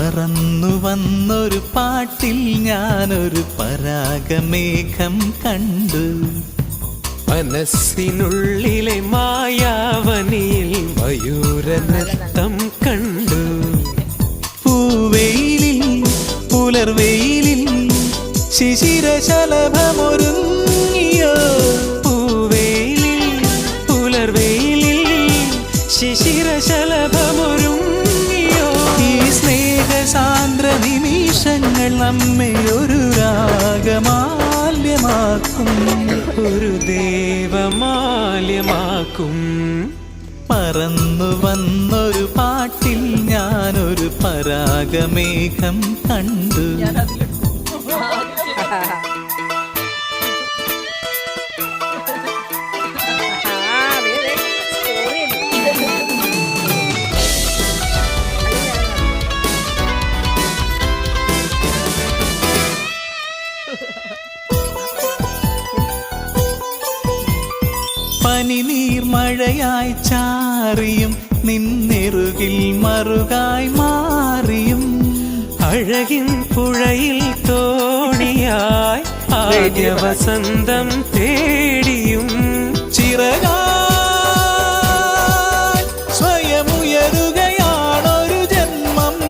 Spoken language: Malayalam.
പറന്നു വന്നൊരു പാട്ടിൽ ഞാനൊരു പരാഗമേഘം കണ്ടു. മനസ്സിനുള്ളിലെ മായാവനിയിൽ മയൂരനൃത്തം കണ്ടു. പൂവെയിലിൽ പുലർവെയിലിൽ ശിശിരശലഭമൊരുങ്ങിയോ. പൂവെയിലിൽ പുലർവെയിലിൽ ശിശിരശലഭമൊരുങ്ങിയോ. ഈ സ്നേഹസാന്ദ്ര നിമിഷങ്ങൾ നമ്മെ ഒരു രാഗമാല്യമാക്കും, ഒരു ദേവമാല്യമാക്കും. പറന്നു വന്നൊരു പാട്ടിൽ ഞാനൊരു പരാഗമേഘം കണ്ടു. പനിനീർ മഴയായി ചാറിയും നിന്നെറുകിൽ മറുകായി മാറിയും. അഴകിൻ പുഴയിൽ തോണിയായി ആദ്യ വസന്തം